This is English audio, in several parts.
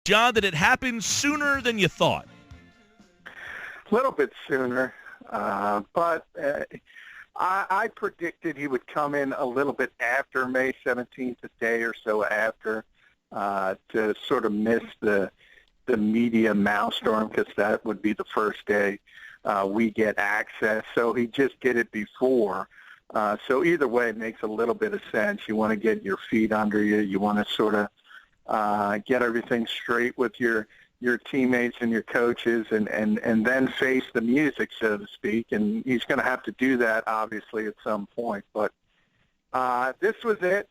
John, that it happened sooner than you thought? A little bit sooner, but I predicted he would come in a little bit after May 17th, a day or so after, to sort of miss the media maelstrom, because that would be the first day we get access. So he just did it before. So either way, it makes a little bit of sense. You want to get your feet under you. You want to sort of get everything straight with your teammates and your coaches, and then face the music, so to speak. And he's going to have to do that, obviously, at some point. But this was it.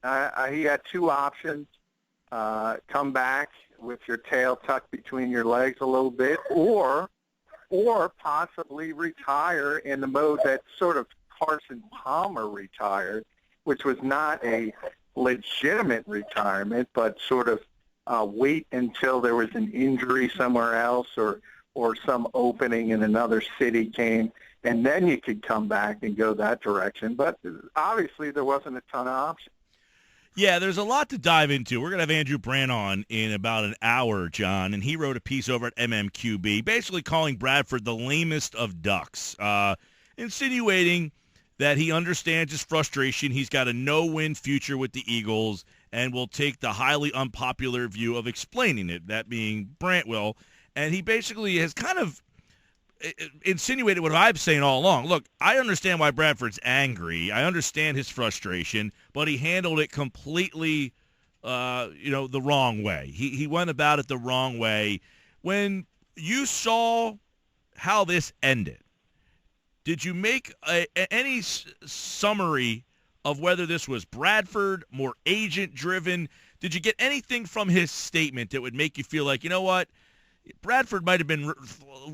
He had two options. Come back with your tail tucked between your legs a little bit, or possibly retire in the mode that sort of Carson Palmer retired, which was not a legitimate retirement, but sort of wait until there was an injury somewhere else or some opening in another city came, and then you could come back and go that direction. But obviously there wasn't a ton of options. Yeah, there's a lot to dive into. We're going to have Andrew Brandt on in about an hour, John, and he wrote a piece over at MMQB basically calling Bradford the lamest of ducks, insinuating that he understands his frustration. He's got a no-win future with the Eagles and will take the highly unpopular view of explaining it, that being Brandt will. And he basically has kind of insinuated what I've been saying all along. Look, I understand why Bradford's angry. I understand his frustration, but he handled it completely, the wrong way. He went about it the wrong way. When you saw how this ended, did you make any summary of whether this was Bradford, more agent-driven? Did you get anything from his statement that would make you feel like, you know what, Bradford might have been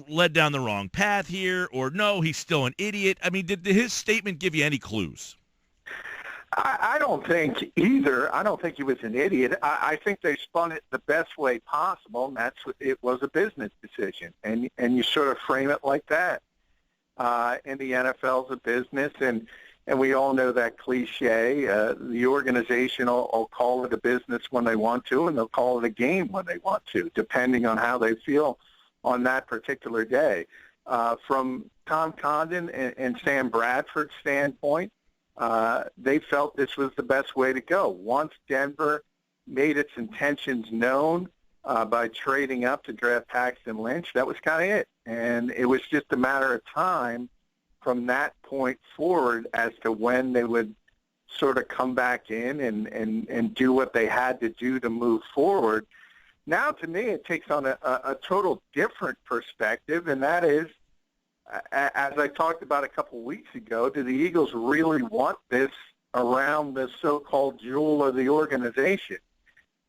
led down the wrong path here, or no, he's still an idiot? I mean, did his statement give you any clues? I don't think either. I don't think he was an idiot. I think they spun it the best way possible, and it was a business decision, and you sort of frame it like that. And the NFL's a business, and we all know that cliche. The organization will call it a business when they want to, and they'll call it a game when they want to, depending on how they feel on that particular day. From Tom Condon and Sam Bradford's standpoint, they felt this was the best way to go. Once Denver made its intentions known by trading up to draft Paxton Lynch, that was kind of it. And it was just a matter of time from that point forward as to when they would sort of come back in and do what they had to do to move forward. Now, to me, it takes on a total different perspective, and that is, as I talked about a couple weeks ago, do the Eagles really want this around the so-called jewel of the organization?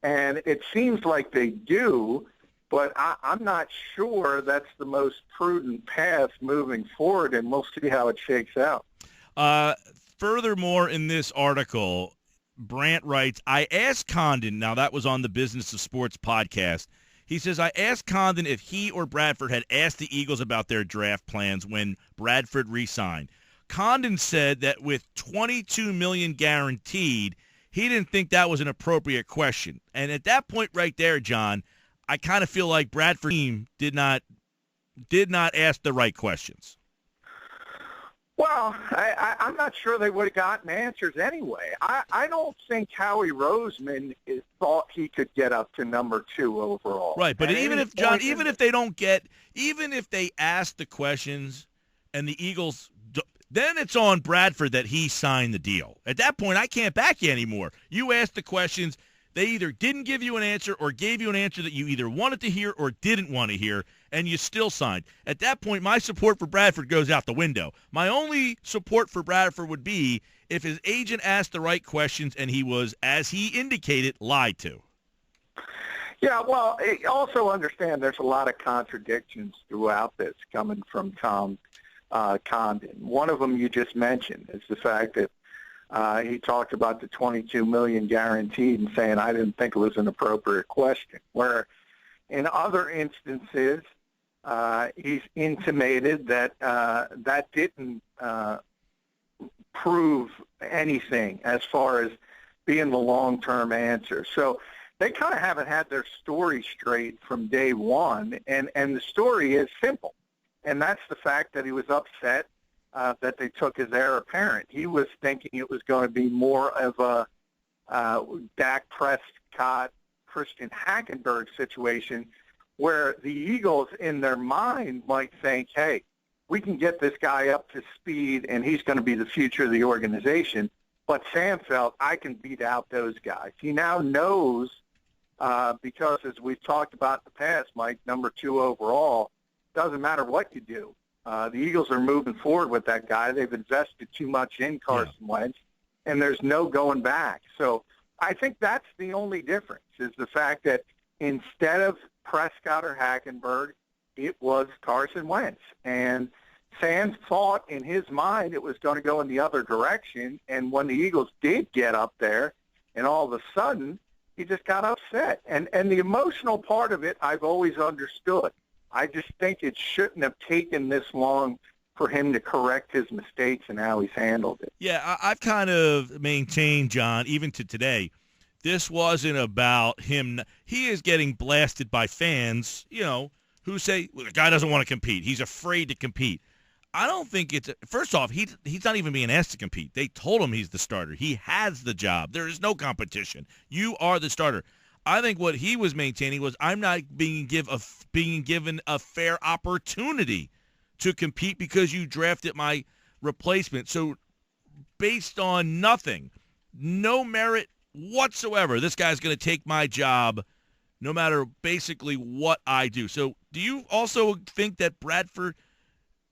And it seems like they do, but I'm not sure that's the most prudent path moving forward, and we'll see how it shakes out. Furthermore, in this article, Brandt writes, I asked Condon, now that was on the Business of Sports podcast, he says, I asked Condon if he or Bradford had asked the Eagles about their draft plans when Bradford re-signed. Condon said that with $22 million guaranteed, he didn't think that was an appropriate question. And at that point right there, John, I kind of feel like Bradford's team did not ask the right questions. Well, I'm not sure they would have gotten answers anyway. I don't think Howie Roseman thought he could get up to number 2 overall. Right, but even if they ask the questions and the Eagles, then it's on Bradford that he signed the deal. At that point, I can't back you anymore. You asked the questions. They either didn't give you an answer or gave you an answer that you either wanted to hear or didn't want to hear, and you still signed. At that point, my support for Bradford goes out the window. My only support for Bradford would be if his agent asked the right questions and he was, as he indicated, lied to. Yeah, well, also understand there's a lot of contradictions throughout this coming from Tom Condon. One of them you just mentioned is the fact that he talked about the $22 million guaranteed and saying, I didn't think it was an appropriate question. Where in other instances, he's intimated that that didn't prove anything as far as being the long-term answer. So they kind of haven't had their story straight from day one, and the story is simple, and that's the fact that he was upset that they took his heir apparent. He was thinking it was going to be more of a Dak Prescott, Christian Hackenberg situation where the Eagles in their mind might think, hey, we can get this guy up to speed and he's going to be the future of the organization. But Sam felt, I can beat out those guys. He now knows, because as we've talked about in the past, Mike, number 2 overall, doesn't matter what you do. The Eagles are moving forward with that guy. They've invested too much in Carson Wentz, and there's no going back. So I think that's the only difference, is the fact that instead of Prescott or Hackenberg, it was Carson Wentz. And Sam thought in his mind it was going to go in the other direction, and when the Eagles did get up there, and all of a sudden, he just got upset. And the emotional part of it, I've always understood. I just think it shouldn't have taken this long for him to correct his mistakes and how he's handled it. Yeah, I've kind of maintained, John, even to today, this wasn't about him. He is getting blasted by fans, who say, well, the guy doesn't want to compete. He's afraid to compete. I don't think it's – first off, he's not even being asked to compete. They told him he's the starter. He has the job. There is no competition. You are the starter. I think what he was maintaining was, I'm not being given a fair opportunity to compete because you drafted my replacement. So based on nothing, no merit whatsoever, this guy's going to take my job no matter basically what I do. So do you also think that Bradford –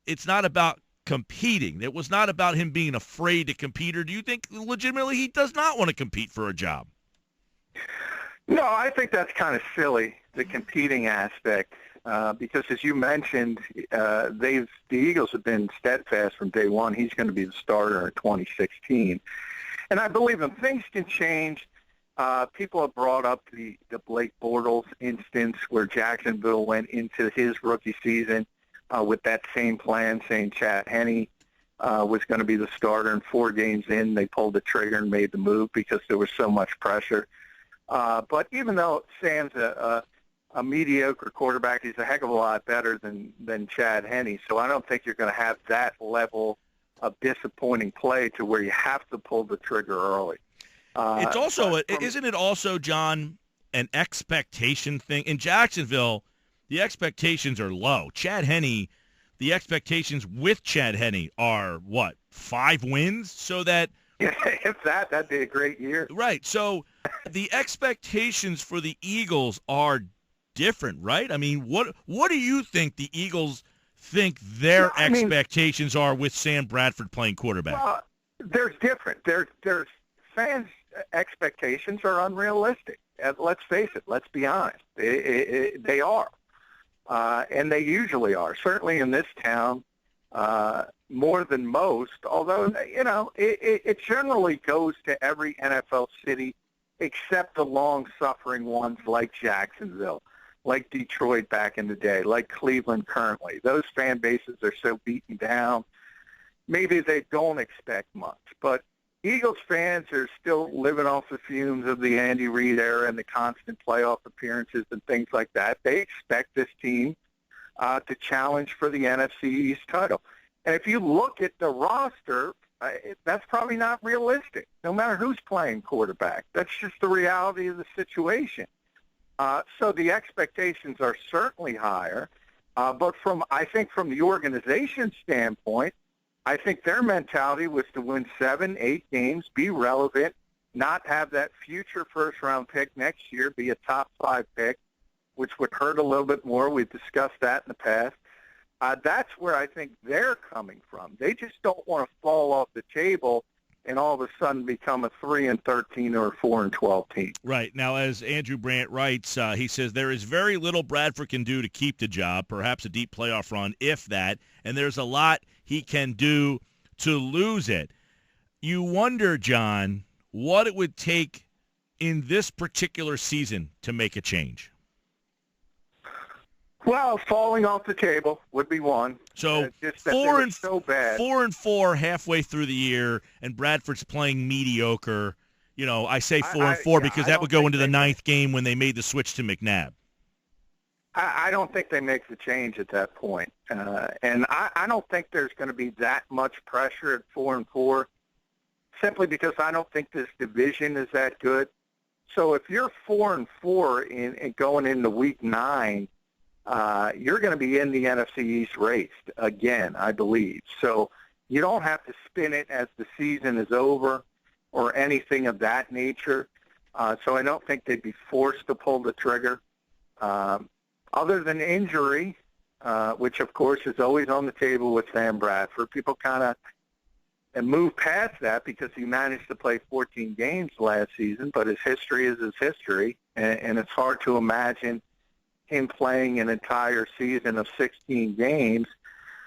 it's not about competing? It was not about him being afraid to compete, or do you think legitimately he does not want to compete for a job? No, I think that's kind of silly, the competing aspect, because as you mentioned, the Eagles have been steadfast from day one. He's going to be the starter in 2016. And I believe him. Things can change. People have brought up the Blake Bortles instance where Jacksonville went into his rookie season with that same plan, saying Chad Henne was going to be the starter, and 4 games in, they pulled the trigger and made the move because there was so much pressure. But even though Sam's a mediocre quarterback, he's a heck of a lot better than Chad Henne. So I don't think you're going to have that level of disappointing play to where you have to pull the trigger early. It's also, isn't it also, John, an expectation thing? In Jacksonville, the expectations are low. Chad Henne, the expectations with Chad Henne are, 5 wins? So that... if that'd be a great year. Right. So the expectations for the Eagles are different, right? I mean, what do you think the Eagles think their expectations are with Sam Bradford playing quarterback? Well, there's different. There's fans' expectations are unrealistic. Let's face it. Let's be honest. They are. And they usually are. Certainly in this town, more than most, although, it generally goes to every NFL city except the long-suffering ones like Jacksonville, like Detroit back in the day, like Cleveland currently. Those fan bases are so beaten down, maybe they don't expect much. But Eagles fans are still living off the fumes of the Andy Reid era and the constant playoff appearances and things like that. They expect this team to challenge for the NFC East title. And if you look at the roster, that's probably not realistic, no matter who's playing quarterback. That's just the reality of the situation. So the expectations are certainly higher. But I think from the organization standpoint, I think their mentality was to win 7, 8 games, be relevant, not have that future first-round pick next year be a top 5 pick, which would hurt a little bit more. We've discussed that in the past. That's where I think they're coming from. They just don't want to fall off the table and all of a sudden become a 3-13 or a 4-12 team. Right. Now, as Andrew Brandt writes, he says, there is very little Bradford can do to keep the job, perhaps a deep playoff run, if that, and there's a lot he can do to lose it. You wonder, John, what it would take in this particular season to make a change. Well, falling off the table would be one. So just that 4 so bad. 4-4 halfway through the year, and Bradford's playing mediocre. I say 4-4 because that would go into the ninth game when they made the switch to McNabb. I don't think they make the change at that point. And I don't think there's going to be that much pressure at 4-4, simply because I don't think this division is that good. So if you're 4-4 in going into Week 9, you're going to be in the NFC East race again, I believe. So you don't have to spin it as the season is over or anything of that nature. So I don't think they'd be forced to pull the trigger. Other than injury, which, of course, is always on the table with Sam Bradford, people kind of move past that because he managed to play 14 games last season, but his history is his history, and it's hard to imagine him playing an entire season of 16 games.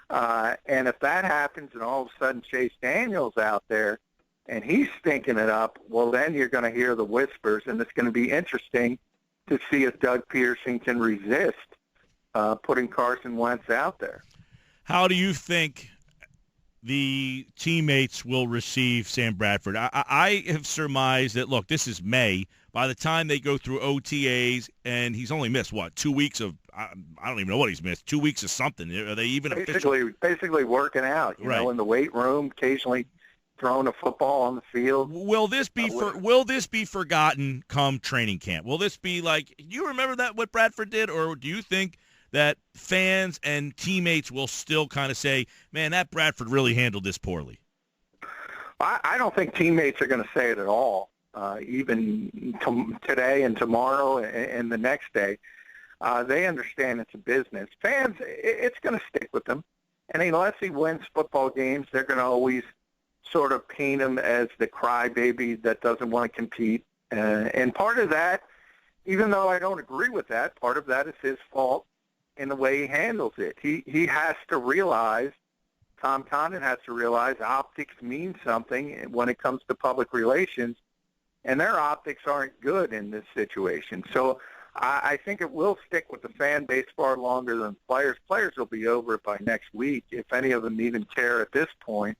And if that happens and all of a sudden Chase Daniel's out there and he's stinking it up, well, then you're going to hear the whispers, and it's going to be interesting to see if Doug Peterson can resist putting Carson Wentz out there. How do you think the teammates will receive Sam Bradford? I have surmised that, look, this is May. By the time they go through OTAs, and he's only missed, 2 weeks of I don't even know what he's missed, 2 weeks of something. Are they even basically working out, you know, in the weight room, occasionally throwing a football on the field. Will this be forgotten come training camp? Will this be like, you remember that what Bradford did, or do you think that fans and teammates will still kind of say, man, that Bradford really handled this poorly? I don't think teammates are going to say it at all, even today and tomorrow and the next day. They understand it's a business. Fans, it's going to stick with them. And unless he wins football games, they're going to always sort of paint him as the crybaby that doesn't want to compete. And part of that, even though I don't agree with that, part of that is his fault in the way he handles it. He has to realize, Tom Condon has to realize, optics mean something when it comes to public relations, and their optics aren't good in this situation. So I think it will stick with the fan base far longer than players. Players will be over it by next week, if any of them even care at this point.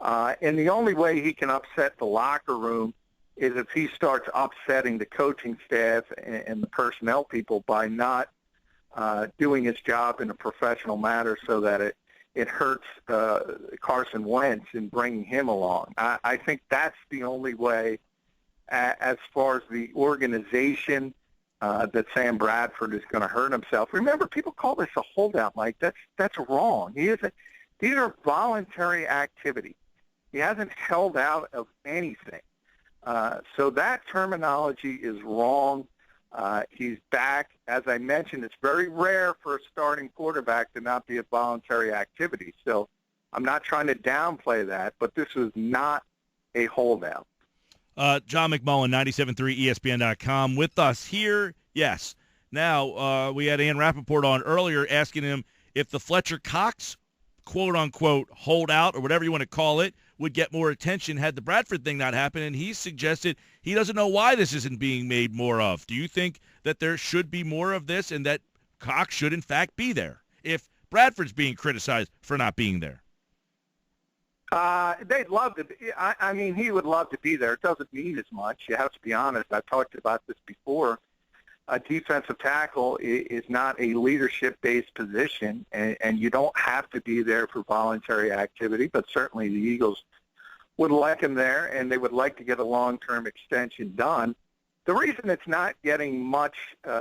And the only way he can upset the locker room is if he starts upsetting the coaching staff and the personnel people by not doing his job in a professional manner so that it hurts Carson Wentz in bringing him along. I think that's the only way, as far as the organization, that Sam Bradford is going to hurt himself. Remember, people call this a holdout, Mike. That's wrong. These are voluntary activities. He hasn't held out of anything. So that terminology is wrong. He's back. As I mentioned, it's very rare for a starting quarterback to not be a voluntary activity. So I'm not trying to downplay that, but this was not a holdout. John McMullen, 97.3 ESPN.com, with us here. Yes. Now, we had Ann Rappaport on earlier asking him if the Fletcher Cox, quote-unquote, holdout, or whatever you want to call it, would get more attention had the Bradford thing not happened, and he suggested he doesn't know why this isn't being made more of. Do you think that there should be more of this and that Cox should, in fact, be there if Bradford's being criticized for not being there? They'd love to be. I mean, he would love to be there. It doesn't mean as much. You have to be honest. I've talked about this before. A defensive tackle is not a leadership-based position, and you don't have to be there for voluntary activity, but certainly the Eagles would like him there, and they would like to get a long-term extension done. The reason it's not getting much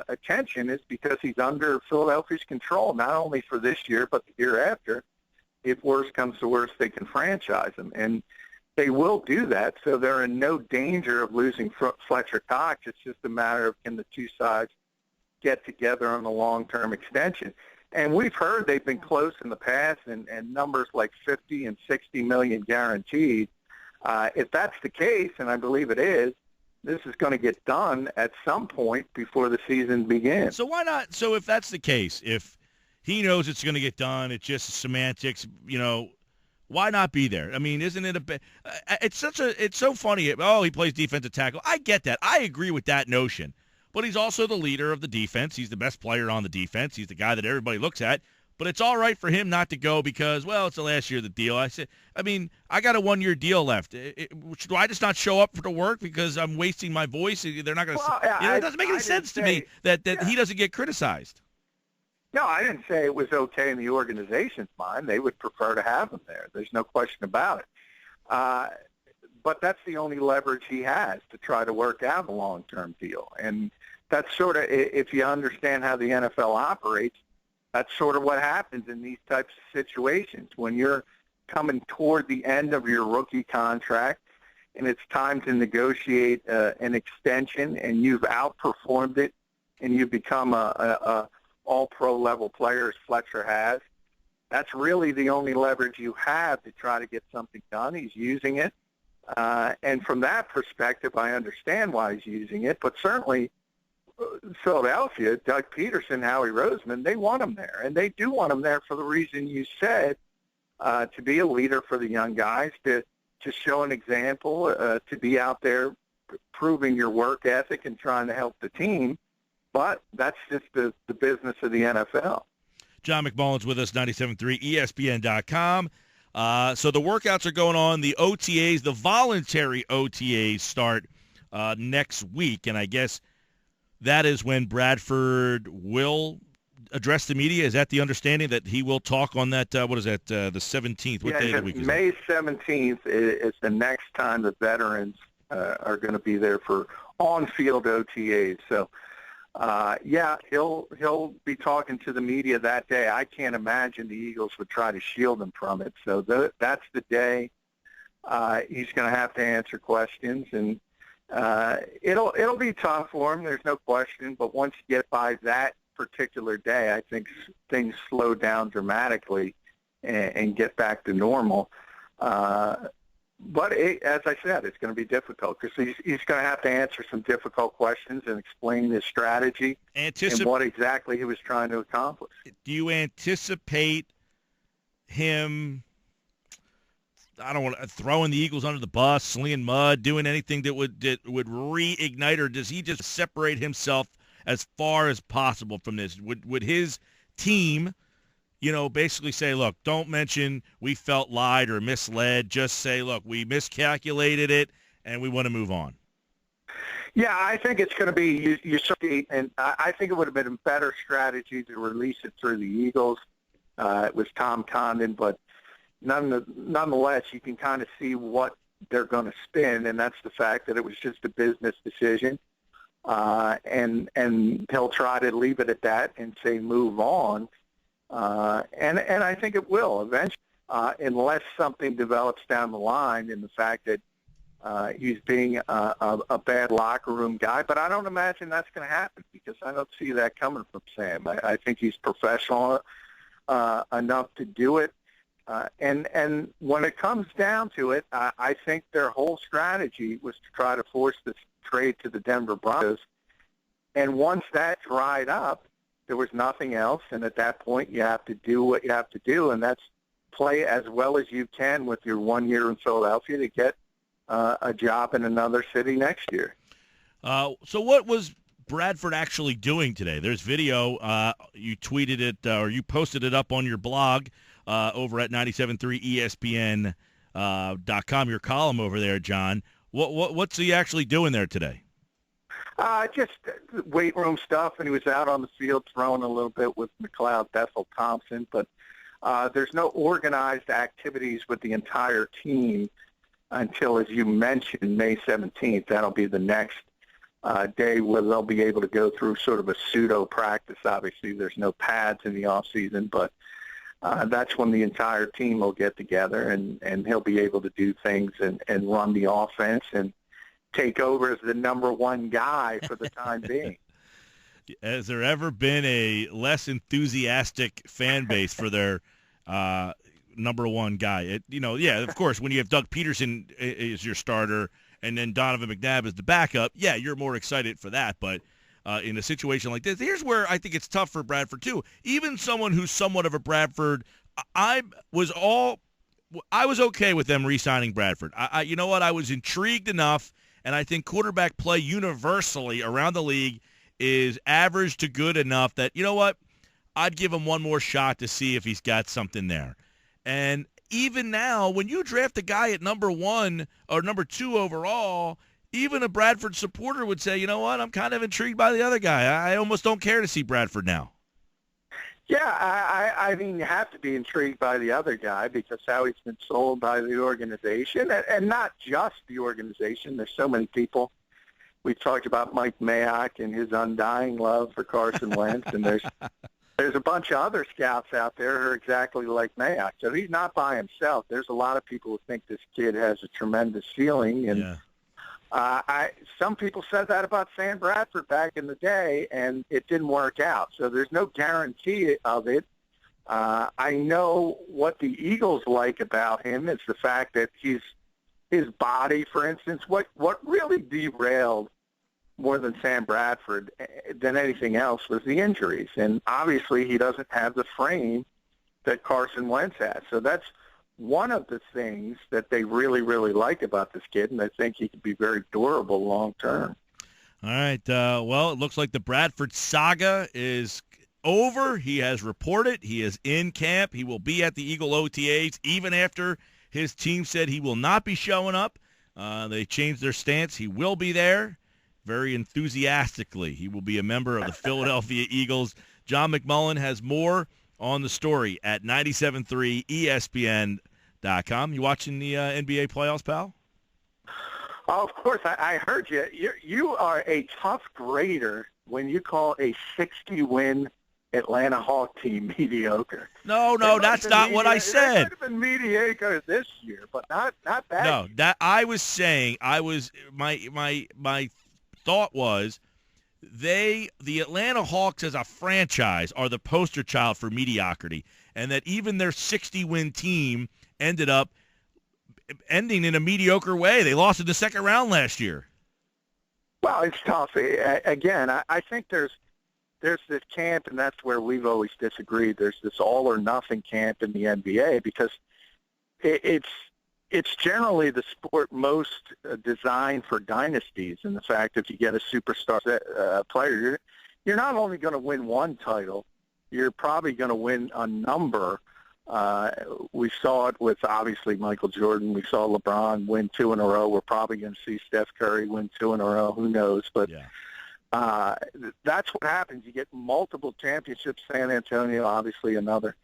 attention is because he's under Philadelphia's control, not only for this year but the year after. If worse comes to worse, they can franchise him, and they will do that, so they're in no danger of losing Fletcher Cox. It's just a matter of can the two sides get together on a long-term extension. And we've heard they've been close in the past, and numbers like 50 and 60 million guaranteed. If that's the case, and I believe it is, this is going to get done at some point before the season begins. So why not? So if that's the case, if he knows it's going to get done, it's just semantics, why not be there? I mean, isn't it it's so funny. Oh, he plays defensive tackle. I get that. I agree with that notion. But he's also the leader of the defense. He's the best player on the defense. He's the guy that everybody looks at. but it's all right for him not to go because, well, it's the last year of the deal. I said, I got a 1-year deal left. Do I just not show up for the work because I'm wasting my voice? They're not going to. Well, it doesn't make any sense to me that he doesn't get criticized. No, I didn't say it was okay in the organization's mind. They would prefer to have him there. There's no question about it. But that's the only leverage he has to try to work out a long-term deal. And that's sort of, if you understand how the NFL operates, that's sort of what happens in these types of situations. When you're coming toward the end of your rookie contract and it's time to negotiate an extension and you've outperformed it and you've become a all-pro level player as Fletcher has, that's really the only leverage you have to try to get something done. He's using it. And from that perspective, I understand why he's using it. But certainly Philadelphia, Doug Peterson, Howie Roseman, they want him there. And they do want him there for the reason you said, to be a leader for the young guys, to show an example, to be out there proving your work ethic and trying to help the team. But that's just the business of the NFL. John McMullen's with us, 97.3 ESPN.com. So the workouts are going on. The OTAs, the voluntary OTAs start next week, and I guess that is when Bradford will address the media. Is that the understanding that he will talk on that, the 17th? What day of the week is May 17th is the next time the veterans are going to be there for on-field OTAs. So, he'll be talking to the media that day. I can't imagine the Eagles would try to shield him from it. So that's the day he's going to have to answer questions, and it'll be tough for him. There's no question. But once you get by that particular day, I think things slow down dramatically and get back to normal. But as I said, it's going to be difficult because he's going to have to answer some difficult questions and explain his strategy and what exactly he was trying to accomplish. Do you anticipate him, I don't want to, throwing the Eagles under the bus, slinging mud, doing anything that would reignite, or does he just separate himself as far as possible from this? Would his team, basically say, look, don't mention we felt lied or misled. Just say, look, we miscalculated it, and we want to move on? Yeah, I think it's going to be and I think it would have been a better strategy to release it through the Eagles. It was Tom Condon, but nonetheless, you can kind of see what they're going to spin, and that's the fact that it was just a business decision. And he'll try to leave it at that and say move on. And I think it will eventually, unless something develops down the line in the fact that he's being a bad locker room guy. But I don't imagine that's going to happen because I don't see that coming from Sam. I think he's professional enough to do it. And when it comes down to it, I think their whole strategy was to try to force this trade to the Denver Broncos. And once that dried up, there was nothing else, and at that point you have to do what you have to do, and that's play as well as you can with your 1 year in Philadelphia to get a job in another city next year. So what was Bradford actually doing today? There's video. You tweeted it or you posted it up on your blog over at 97.3 ESPN.com, your column over there, John. What's he actually doing there today? Just weight room stuff, and he was out on the field throwing a little bit with McLeod, Bethel, Thompson. But there's no organized activities with the entire team until, as you mentioned, May 17th. That'll be the next day where they'll be able to go through sort of a pseudo practice. Obviously, there's no pads in the off season, but that's when the entire team will get together, and he'll be able to do things and run the offense and take over as the number one guy for the time being. Has there ever been a less enthusiastic fan base for their number one guy? Of course, when you have Doug Peterson as your starter and then Donovan McNabb as the backup, yeah, you're more excited for that. But in a situation like this, here's where I think it's tough for Bradford too. Even someone who's somewhat of a Bradford, I was okay with them re-signing Bradford. You know what? I was intrigued enough. And I think quarterback play universally around the league is average to good enough that, you know what, I'd give him one more shot to see if he's got something there. And even now, when you draft a guy at number 1 or number 2 overall, even a Bradford supporter would say, you know what, I'm kind of intrigued by the other guy. I almost don't care to see Bradford now. Yeah, I mean, you have to be intrigued by the other guy because how he's been sold by the organization, and not just the organization. There's so many people. We talked about Mike Mayock and his undying love for Carson Wentz, and there's a bunch of other scouts out there who are exactly like Mayock. So he's not by himself. There's a lot of people who think this kid has a tremendous ceiling, and some people said that about Sam Bradford back in the day, and it didn't work out. So there's no guarantee of it. I know what the Eagles like about him is the fact that his body, for instance, what really derailed more than Sam Bradford than anything else was the injuries. And obviously he doesn't have the frame that Carson Wentz has. So that's one of the things that they really, really like about this kid, and I think he could be very durable long term. All right. Well, it looks like the Bradford saga is over. He has reported. He is in camp. He will be at the Eagle OTAs even after his team said he will not be showing up. They changed their stance. He will be there very enthusiastically. He will be a member of the Philadelphia Eagles. John McMullen has more on the story at 97.3 ESPN.com. You watching the NBA playoffs, pal? Oh, of course. I heard you. You are a tough grader when you call a 60-win Atlanta Hawk team mediocre. No, that's not what I said. It might have been mediocre this year, but not that. No, that I was saying. My thought was the Atlanta Hawks as a franchise are the poster child for mediocrity, and that even their 60-win team ended up ending in a mediocre way. They lost in the second round last year. Well, it's tough. Again, I think there's this camp, and that's where we've always disagreed. There's this all or nothing camp in the NBA because it's generally the sport most designed for dynasties, and the fact that if you get a superstar player, you're not only going to win one title, you're probably going to win a number. We saw it with, obviously, Michael Jordan. We saw LeBron win 2 in a row. We're probably going to see Steph Curry win 2 in a row. Who knows? But that's what happens. You get multiple championships, San Antonio, obviously another.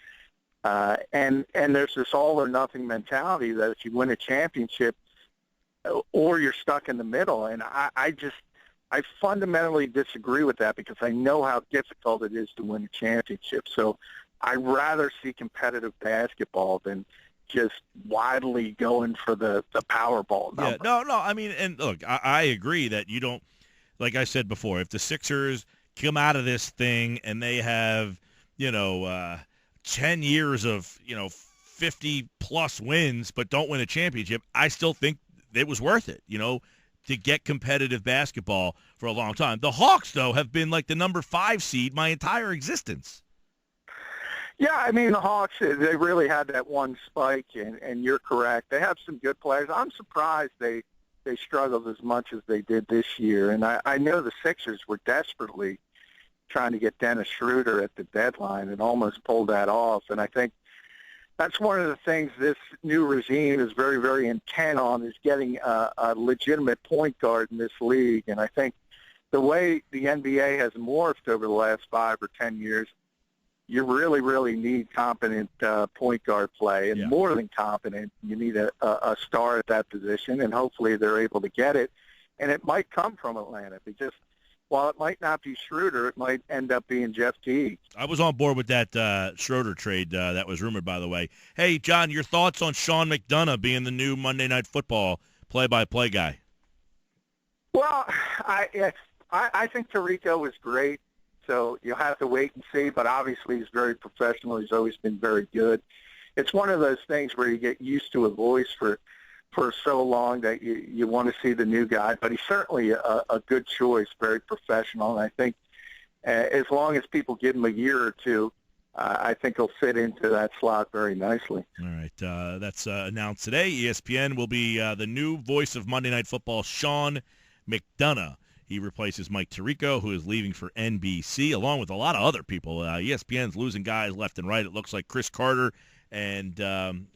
And there's this all-or-nothing mentality that if you win a championship or you're stuck in the middle. And I fundamentally disagree with that because I know how difficult it is to win a championship. So I'd rather see competitive basketball than just widely going for the Powerball number. Yeah, no. I mean, and look, I agree that you don't, like I said before, if the Sixers come out of this thing and they have, 10 years of, 50-plus wins but don't win a championship, I still think it was worth it, to get competitive basketball for a long time. The Hawks, though, have been like the number 5 seed my entire existence. Yeah, I mean, the Hawks, they really had that one spike, and you're correct. They have some good players. I'm surprised they struggled as much as they did this year. And I know the Sixers were desperately trying to get Dennis Schroeder at the deadline and almost pulled that off. And I think that's one of the things this new regime is very, very intent on, is getting a legitimate point guard in this league. And I think the way the NBA has morphed over the last 5 or 10 years, you really, really need competent point guard play, and more than competent. You need a star at that position, and hopefully they're able to get it. And it might come from Atlanta because while it might not be Schroeder, it might end up being Jeff Teague. I was on board with that Schroeder trade that was rumored, by the way. Hey, John, your thoughts on Sean McDonough being the new Monday Night Football play-by-play guy? Well, I think Tirico was great. So you'll have to wait and see, but obviously he's very professional. He's always been very good. It's one of those things where you get used to a voice for so long that you want to see the new guy, but he's certainly a good choice, very professional. And I think as long as people give him a year or two, I think he'll fit into that slot very nicely. All right. That's announced today. ESPN will be the new voice of Monday Night Football, Sean McDonough. He replaces Mike Tirico, who is leaving for NBC, along with a lot of other people. ESPN's losing guys left and right. It looks like Chris Carter and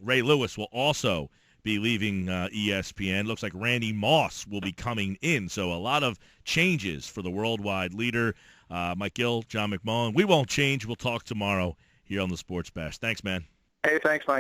Ray Lewis will also be leaving ESPN. Looks like Randy Moss will be coming in. So a lot of changes for the worldwide leader. Mike Gill, John McMullen. We won't change. We'll talk tomorrow here on the Sports Bash. Thanks, man. Hey, thanks, Mike.